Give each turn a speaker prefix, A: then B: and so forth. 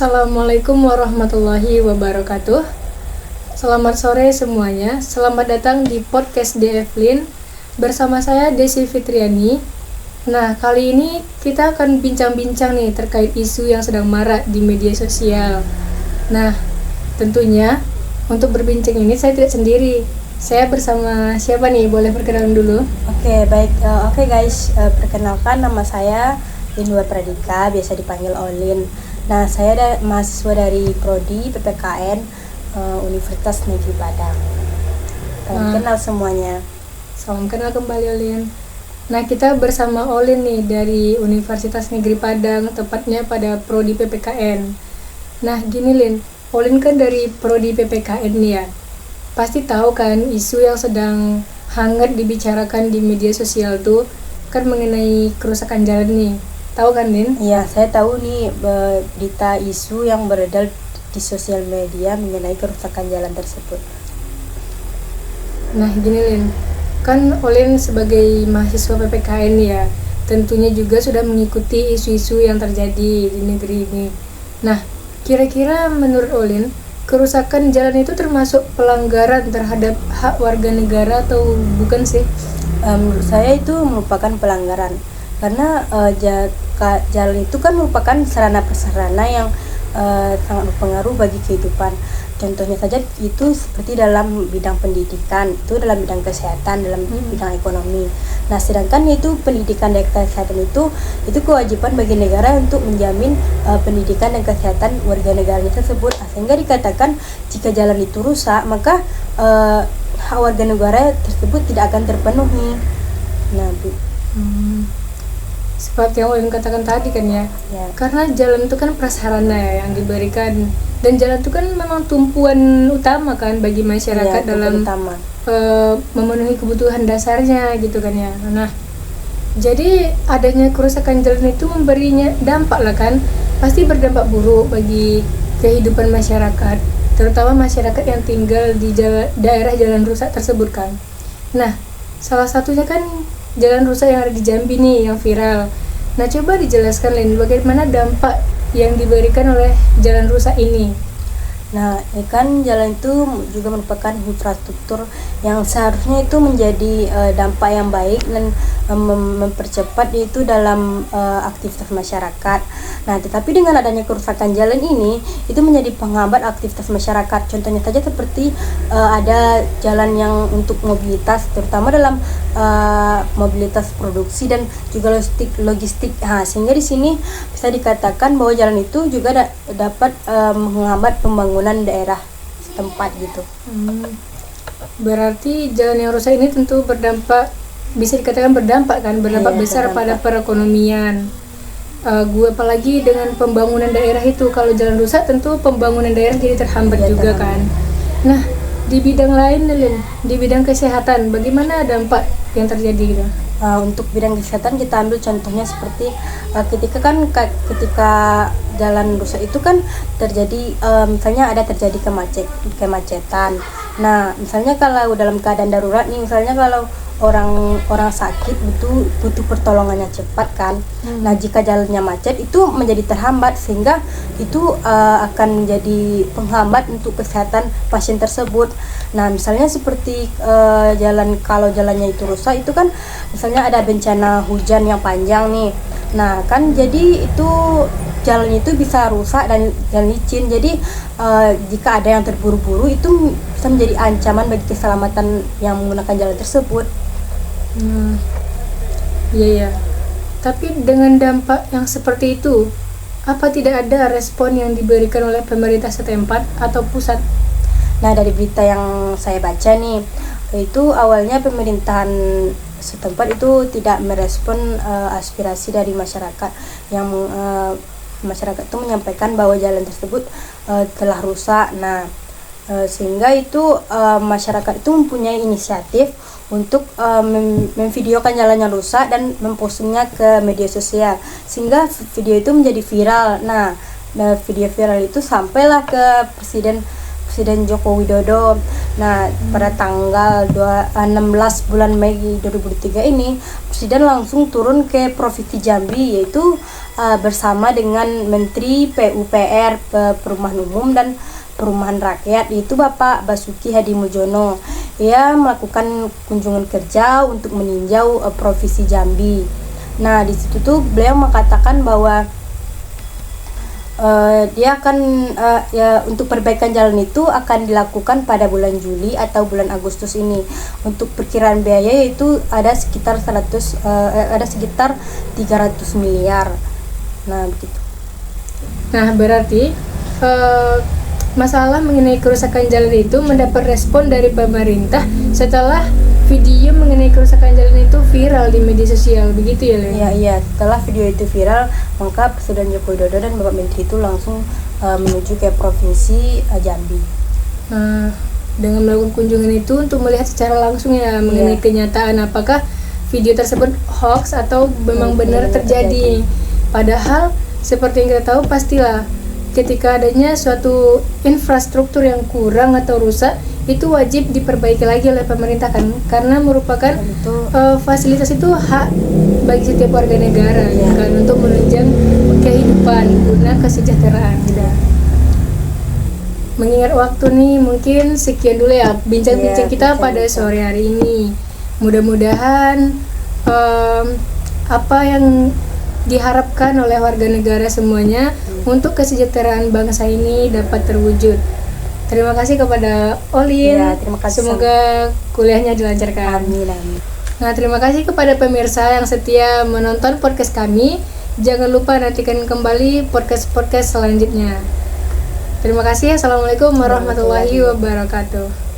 A: Assalamualaikum warahmatullahi wabarakatuh. Selamat sore semuanya. Selamat datang di podcast DFLin bersama saya Desi Fitriani. Nah, kali ini kita akan bincang-bincang nih terkait isu yang sedang marak di media sosial. Nah, tentunya untuk berbincang ini saya tidak sendiri. Saya bersama siapa nih? Boleh perkenalan dulu?
B: Oke, baik. Oke guys, perkenalkan nama saya Linwa Pradika, biasa dipanggil Olin. Nah, saya mahasiswa dari Prodi PPKN Universitas Negeri Padang. Kenal semuanya.
A: Salam kenal kembali Olin. Nah, kita bersama Olin nih dari Universitas Negeri Padang, tepatnya pada Prodi PPKN. Nah, gini Lin, Olin kan dari Prodi PPKN nih ya. Pasti tahu kan isu yang sedang hangat dibicarakan di media sosial tuh kan mengenai kerusakan jalan nih. Tahu kan, Lin?
B: Iya, saya tahu nih berita isu yang beredar di sosial media mengenai kerusakan jalan tersebut.
A: Nah, gini Lin, kan Olin sebagai mahasiswa PPKN ya, tentunya juga sudah mengikuti isu-isu yang terjadi di negeri ini. Nah, kira-kira menurut Olin, kerusakan jalan itu termasuk pelanggaran terhadap hak warga negara atau bukan sih?
B: Menurut saya itu merupakan pelanggaran karena jalan itu kan merupakan sarana prasarana yang sangat berpengaruh bagi kehidupan. Contohnya saja itu seperti dalam bidang pendidikan, itu dalam bidang kesehatan, dalam bidang ekonomi. Nah, sedangkan itu pendidikan dan kesehatan itu kewajiban bagi negara untuk menjamin pendidikan dan kesehatan warga negaranya tersebut. Sehingga dikatakan jika jalan itu rusak, maka hak warga negara tersebut tidak akan terpenuhi. Nah,
A: Seperti yang Ulin katakan tadi kan ya, karena jalan itu kan prasarana ya yang diberikan, dan jalan itu kan memang tumpuan utama kan bagi masyarakat dalam memenuhi kebutuhan dasarnya gitu kan ya. Nah, jadi adanya kerusakan jalan itu memberinya dampak lah kan, pasti berdampak buruk bagi kehidupan masyarakat, terutama masyarakat yang tinggal di daerah jalan rusak tersebut kan. Nah, salah satunya kan jalan rusak yang ada di Jambi nih yang viral. Nah, coba dijelaskan Lin, bagaimana dampak yang diberikan oleh jalan rusak ini.
B: Nah, kan jalan itu juga merupakan infrastruktur yang seharusnya itu menjadi dampak yang baik dan mempercepat itu dalam aktivitas masyarakat. Nah, tetapi dengan adanya kerusakan jalan ini itu menjadi penghambat aktivitas masyarakat. Contohnya saja seperti ada jalan yang untuk mobilitas, terutama dalam mobilitas produksi dan juga logistik. Nah, sehingga di sini bisa dikatakan bahwa jalan itu juga dapat menghambat pembangunan daerah setempat gitu.
A: Berarti jalan yang rusak ini tentu bisa dikatakan berdampak besar pada perekonomian. Apalagi dengan pembangunan daerah itu, kalau jalan rusak tentu pembangunan daerah jadi terhambat juga kan. Nah, di bidang lain Lin, di bidang kesehatan bagaimana dampak yang terjadi gitu?
B: Untuk bidang kesehatan kita ambil contohnya seperti ketika jalan rusak itu kan terjadi misalnya ada terjadi kemacetan. Nah, misalnya kalau dalam keadaan darurat nih, misalnya kalau orang sakit butuh pertolongannya cepat kan. Nah, jika jalannya macet itu menjadi terhambat, sehingga itu akan menjadi penghambat untuk kesehatan pasien tersebut. Nah, misalnya seperti kalau jalannya itu rusak itu kan misalnya ada bencana hujan yang panjang nih. Nah, kan jadi itu jalan itu bisa rusak dan licin. Jadi jika ada yang terburu-buru itu bisa menjadi ancaman bagi keselamatan yang menggunakan jalan tersebut.
A: Iya. Tapi dengan dampak yang seperti itu, apa tidak ada respon yang diberikan oleh pemerintah setempat atau pusat?
B: Nah, dari berita yang saya baca nih, itu awalnya pemerintahan setempat itu tidak merespon aspirasi dari masyarakat yang masyarakat itu menyampaikan bahwa jalan tersebut telah rusak. Nah, sehingga itu masyarakat itu mempunyai inisiatif untuk memvideokan jalannya rusak dan mempostingnya ke media sosial, sehingga video itu menjadi viral. Nah, video viral itu sampailah ke Presiden Joko Widodo. Nah, pada tanggal 16 bulan Mei 2003 ini, Presiden langsung turun ke Provinsi Jambi, yaitu bersama dengan Menteri PUPR, Perumahan Umum dan Perumahan Rakyat, yaitu Bapak Basuki Hadimulyono. Ia melakukan kunjungan kerja untuk meninjau Provinsi Jambi. Nah, di situ tuh beliau mengatakan bahwa dia akan untuk perbaikan jalan itu akan dilakukan pada bulan Juli atau bulan Agustus ini. Untuk perkiraan biaya itu ada sekitar 300 miliar. Nah, begitu.
A: Nah, berarti masalah mengenai kerusakan jalan itu mendapat respon dari pemerintah setelah video mengenai kerusakan jalan itu viral di media sosial, begitu ya, Len?
B: Iya, setelah video itu viral, maka Presiden Joko Widodo dan Bapak Menteri itu langsung menuju ke Provinsi Jambi.
A: Nah, dengan melakukan kunjungan itu untuk melihat secara langsung ya mengenai kenyataan apakah video tersebut hoax atau memang benar terjadi. Padahal seperti yang kita tahu, pastilah ketika adanya suatu infrastruktur yang kurang atau rusak, itu wajib diperbaiki lagi oleh pemerintah kan, karena merupakan fasilitas itu hak bagi setiap warga negara kan, untuk menunjang kehidupan guna kesejahteraan. Mengingat waktu nih, mungkin sekian dulu ya bincang-bincang kita pada sore hari ini. Mudah-mudahan apa yang diharapkan oleh warga negara semuanya untuk kesejahteraan bangsa ini dapat terwujud. Terima kasih kepada Olin.
B: Terima kasih.
A: Semoga kuliahnya dilancarkan.
B: Amin.
A: Nah, terima kasih kepada pemirsa yang setia menonton podcast kami. Jangan lupa nantikan kembali podcast selanjutnya. Terima kasih. Assalamualaikum warahmatullahi wabarakatuh.